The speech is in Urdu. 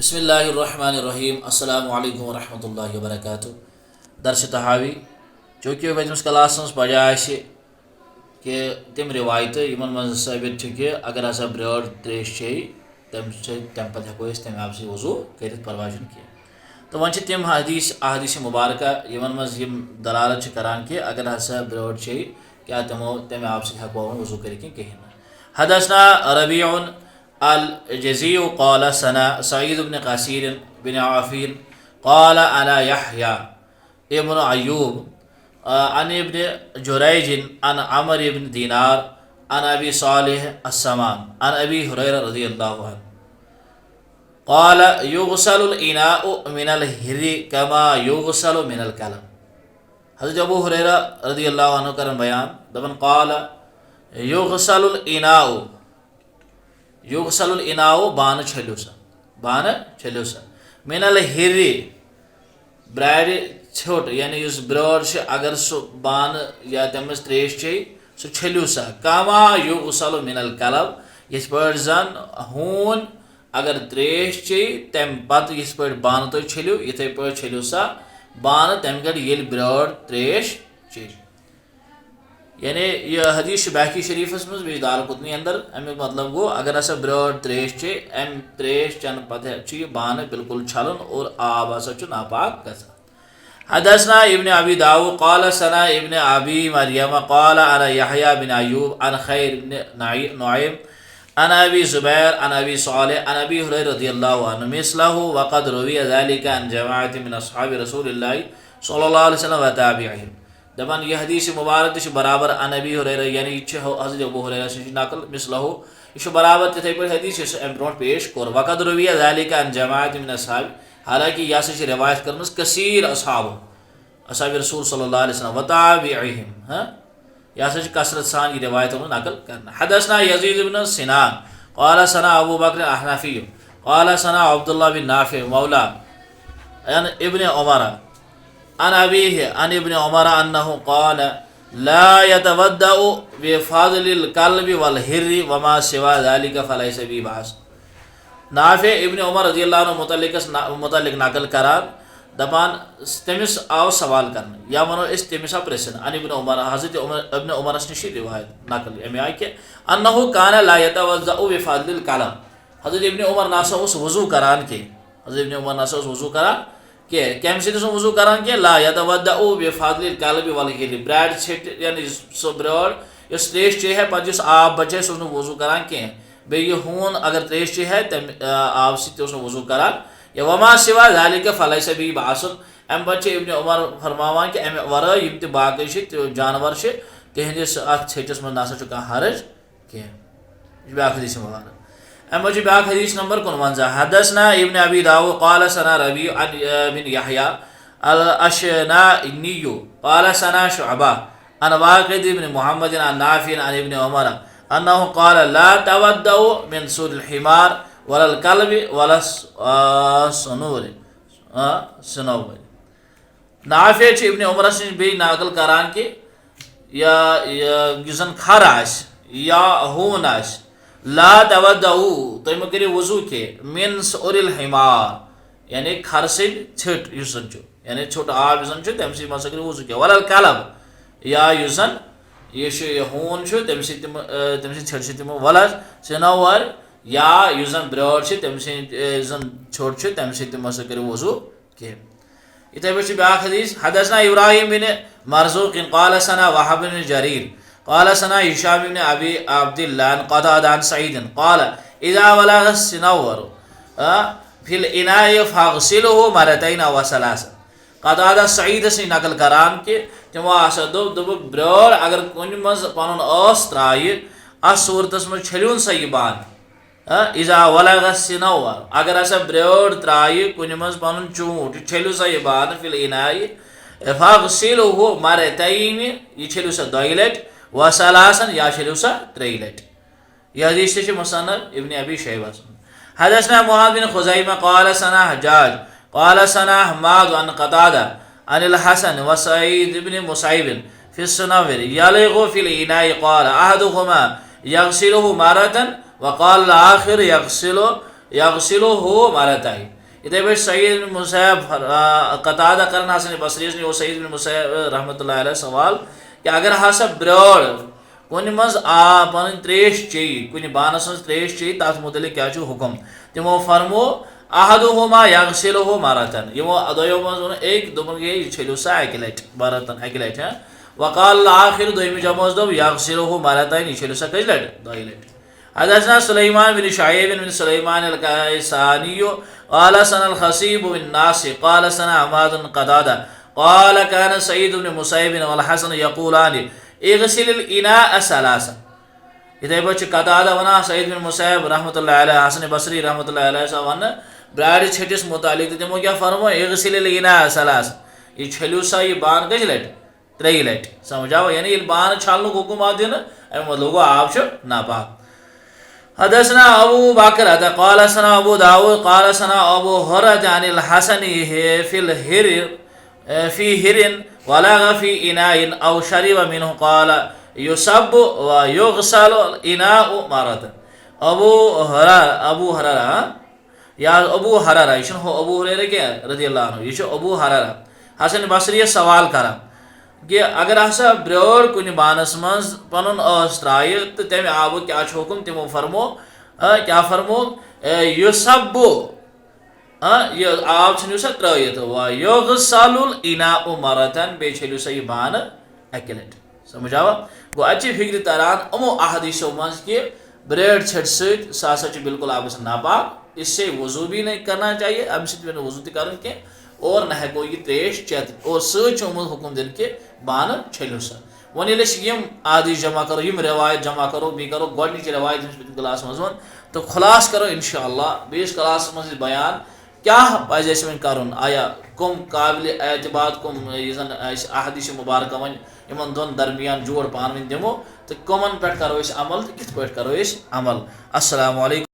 بسم اللہ الرحمن الرحیم السلام علیکم ورحمۃ اللہ وبرکاتہ درس تحاوی چونکہ وجمس کلاس پڑھا کہ تم روایت یمن من ثابت کہ اگر ہسا برٲر تریش چیٚیہِ تم پتہ ہیٚکو أسۍ تمہِ آبہٕ سۭتۍ وضوٗ کٔرِتھ پرواے چھُنہٕ کینٛہہ تہٕ وۄنۍ چھِ تِم احادیث مبارکہ یمن منٛز یِم دلالت چھِ کران کہ اگر ہسا برٲر چیٚیہِ کیٛاہ تمو تمہِ آبہٕ سۭتۍ ہیٚکو وضوٗ کٔرِتھ کِہیٖنۍ نہٕ حدثنا ربيع الجزي قال سنا سعيد بن قصير بن عافير قال أنا يحيى ابن أيوب عن ابن جريج عن عمرو بن دينار عن أبي صالح السمان عن أبي هريرة رضي الله عنه قال يغسل الإناء من الهر كما يغسل من الكلب. حضرت ابو ہریرہ رضی اللہ عنہ کرن بیان دپن قال يغسل الإناء یغسل الاناء بانہ چھلو سا من الہر برارِ ژھیوٚٹ یعنی یُس برٲر چھِ اگر سُہ بانہ یا تمِس تریش چیٚیہِ سُہ چھٔلِو سا کما یغسل من الکلب یِتھ پٲٹھۍ زن ہوٗن اگر تریش چیٚیہِ تمہِ پتہٕ یِتھ پٲٹھۍ بانہٕ تُہۍ چھٔلِو یِتھے پٲٹھۍ چھٔلِو سا بانہٕ تمہِ گٔڑۍ ییٚلہِ برٲر تریش چیٚیہِ. یعنی یہ حدیث باقی شریفس مز بیٚیہِ دار قطنی اندر امیُک مطلب گوٚو اگر ہسا برٲر تریش چیٚیہِ امہِ تریش چٮ۪نہٕ پتہٕ چھُ یہِ بانہٕ بالکل چھلُن اور آب ہسا چھُ ناپاک گژھان. حدثنا ابن ابي داود قال سنا ابن ابي مريم قال انا يحيى بن ايوب عن خير بن نعيم عن ابي زبير عن ابي صالح عن ابي هريره رضي الله عنه مثله وقد روي ذلك عن جماعه من اصحاب رسول الله صلى الله عليه وسلم وتابعهم. دپان یہ حدیث مبارک تہ برابر عن ابی ہریرہ یعنی یہ حضرت ابو ہریرہ سے نقل مثلہ یہ برابر تتھے پٲٹھۍ حدیث یُس امہِ برونٛٹھ پیش کوٚر وقد روی ذلك عن جماعت من اصحاب حالانکہ یہ ہسا چھِ روایت کٔرمٕژ کثیر اصحاب رسول صلی اللہ علیہ وسلم وتابعہم یہ ہسا چھِ کثرت سان یہ روایت نقل کرنا. حدثنا یزید بن سنان قال سنا ابو بکر احنفی قال سنا عبداللہ بن نافع مولا ابن عمر عن أبيه عن ابن عمر أنه قال لا يتودأ بفضل الكلب والهر وما سوى ذلك فليس ببأس. نافع ابن عمر رضی اللہ عنہ متعلق نقل کران دپان تمس آو سوال کرنے یا ونو اس تمس آو پرژھن ان ابن عمر حضرت ابن عمرس نش روایت نقل امی آئی کہ انه كان لا يتوضأ بفضل الكلب. حضرت ابن عمر ناسا اس وضو کران کہ حضرت ابن عمر ناسا اس وضو کران کہ کم سۭتۍ اوس وضو کران کہ لا يتودأ بفضل الكلب والهر برٛارِ ژھیٚٹہِ یعنی سۄ برٲر یۄس تریش چیٚیہِ ہے پتہٕ یُس آب بچے سُہ اوس نہٕ وضو کران کینٛہہ بیٚیہِ یہِ ہوٗن اگر تریش چیٚیہِ ہے تمہِ آب سۭتۍ تہِ اوس نہٕ وضو کران یا وما سوا ذلك فليس به بأس. امہِ پتہٕ چھِ ابن عمر فرماوان کہ امہِ ورٲے یِم تہِ باقٕے چھِ جانور چھِ تِہنٛدِس اتھ ژھیٚٹِس منٛز نسا چھُ کانٛہہ حرج کینٛہہ. یہِ چھُ بیاکھ حدیث مبارک. اما جی بیاکھ حدیث نمبر 51 حدثنا ابن ابي داود قال سنا ربيع بن يحيى الاشناني قال سنا شعبة عن واقد بن محمد عن نافع عن ابن عمر انه قال لا تودأوا من سور الحمار ولا الكلب ولا الصنور. نافع چھ ابن عمر نش بیٚیہِ نقل کران کہ یُس زن کھر آسہِ یا ہوٗن آسہِ لا تودعوا تُہۍ مہٕ کٔرِو وضوٗ کینٛہہ من سور الحمار یعنی کھر سٕنٛدۍ ژھیٚٹ یُس زن چھُ یعنی ژھیوٚٹ آب یُس زن چھُ تمہِ سۭتۍ مہ سا کٔرِو وضوٗ کینٛہہ ولا الکلب یا یُس زن یہِ چھُ یہِ ہوٗن چھُ تمہِ سٕنٛدۍ ژھیٚٹہِ سۭتۍ دِمو ولا صنور یا یُس زن برٲر چھِ تمہِ سٕنٛدۍ یُس زن ژھیوٚٹ چھُ تمہِ سۭتۍ تہِ مہ سا کٔرِو وضوٗ کینٛہہ. یِتھے پٲٹھۍ چھُ بیاکھ حدیث حدثنا ابراہیم بن مرزوق قال سنا وهب بن جرير قال سنا هشام بن ابي عبد الله عن قتادة عن سعيد قال اذا ولغ الصنور في الاناء فاغسله مرتين وثلاثا. قتادة سعید سے نقل کران کہ تمو ہسا دوٚپ برٲر اگر کُنہِ منٛز پنُن ٲس ترایہِ اتھ صوٗرتس منٛز چھٔلۍوُن سا یہِ بانہٕ. اذا ولغ الصنور اگر ہسا برٲر ترایہِ کُنہِ منٛز پنُن چوٗنٛٹ یہِ چھٔلِو سا یہِ بانہٕ فی الاناء فاغسله مرتين یہِ چھٔلِو سا دۄیہِ لٹہِ وثلاثا یا چھٔلِو سا ترٛیٚیہِ لٹہِ. یہ حدیث تہِ چھِ مصنف ابن ابی شیبہ. حدثنا محمد بن خزیمہ قال سنا حجاج قال سنا حماد عن قتادة عن الحسن وسعيد بن مسيب في الصنور يلغ في الإناء قال أحدهما يغسله مرة وقال الآخر یغسلہ مرتین. اتھے پٲٹھۍ سعید بن مسیب قطادہ کران حسن بصری یس نِش سعید بن مسیب رحمۃ اللہ علیہ سوال کہ اگر ہسا برٛٲر کُنہِ منٛز آب پنٕنۍ تریش چیٚیہِ کُنہِ بانس منٛز تریش چیٚیہِ تتھ متعلق کیٛاہ چھُ حُکم؟ تِمو فرمو احدہما یغسلہ مرتن. یِمو دۄیو منٛز ووٚن أکۍ دوٚپُن ہے یہِ چھٔلِو سا اکہِ لٹہِ مرتن اکہِ لٹہِ. وقال الآخر دوٚیمہِ جمٲژ دوٚپ یغسلہ مرتین یہِ چھٔلِو سا کٔژِ لٹہِ؟ دۄیہِ لٹہِ. حدثنا سليمان بن شعيب بن سليمان الكيساني قال سنة الخصيب بن ناصر قال سنة عماد قتادة قال كان سعيد بن مسيب والحسن يقولان اغسل الإناء ثلاثا. اتھے پٲٹھۍ قتادہ ونان سعید بن مسیب رحمۃ اللہ علیہ حسن بصری رحمۃ اللہ علیہ سا ون برارِ چھٹس متعلق تہٕ تِمو کیٛاہ فرمو اغسل الإناء ثلاثا. یہ چھٔلِو سا یہ بان کٔژِ لٹہِ؟ ترٛیٚیہِ لٹہِ. سمجھاوا یعنی ییٚلہِ بانہٕ چھلنُک حُکم آو دِنہٕ امیُک مطلب گوٚو آب چھُ ناپاک. حدثنا ابو بکر قال سنا ابو داود قال سنا ابو هريرة عن الحسن في هر ولغ في إناء أو شرب منه قال يصب ويغسل الإناء مرة. ابو هريرة یا ابو ہرارہ یہ چھُنہٕ ابو ہریرہ کینٛہہ رضی اللہ عنہ، یہ چھُ ابو ہرارہ حسن بصری سوال کران کہ اگر ہسا برٛٲر کُنہِ بانس منٛز پنُن ٲس ترٛایہِ تہٕ تمہِ آبُک کیٛاہ چھُ حُکم؟ تِمو فرمو کیٛاہ فرمو یُصبُ یہِ آب ژھٕنِو سا ترٛٲیِتھ وَیُغسَلُ الْإِناءُ مرتن بیٚیہِ چھٔلِو سا یہِ بانہٕ اکہِ لٹہِ. سمجھاوا؟ گوٚو اَتہِ چھِ فِکرِ تران یِمو احادیثو منٛز کہ برٛٲر ژھٹہِ سۭتۍ سُہ ہسا چھُ بالکل آبہٕ سۭتۍ ناپاک. اس سے وضو بھی نہیں کرنا چاہیے، امہِ سۭتۍ پیٚو نہٕ وضو تہِ کرُن کینٛہہ اور نہ ہیٚکو یہِ تریش چٮ۪تھ اور سۭتۍ چھُ آمُت حُکم دِنہٕ کہِ بانہٕ چھٔلِو سا. وۄنۍ ییٚلہِ أسۍ یِم احادیث جمع کرو یِم روایت جمع کرو بیٚیہِ کرو گۄڈنِچ روایت یُس پٔتمہِ کلاسس منٛز ووٚن تہٕ خُلاصہٕ کرو انشاء اللہ بیٚیِس کلاسس منٛز یہِ بیان کیٛاہ پزِ اَسہِ وۄنۍ کرُن. آیا کٕم قابلِ اعتباد کٕم یُس زن أسۍ احادیث مبارکہ وۄنۍ یِمن دۄن درمیان جوڑ پانہٕ ؤنۍ دِمو تہٕ کٕمن پٮ۪ٹھ کرو أسۍ عمل تہٕ کِتھ پٲٹھۍ کرو أسۍ عمل. السلام علیکم.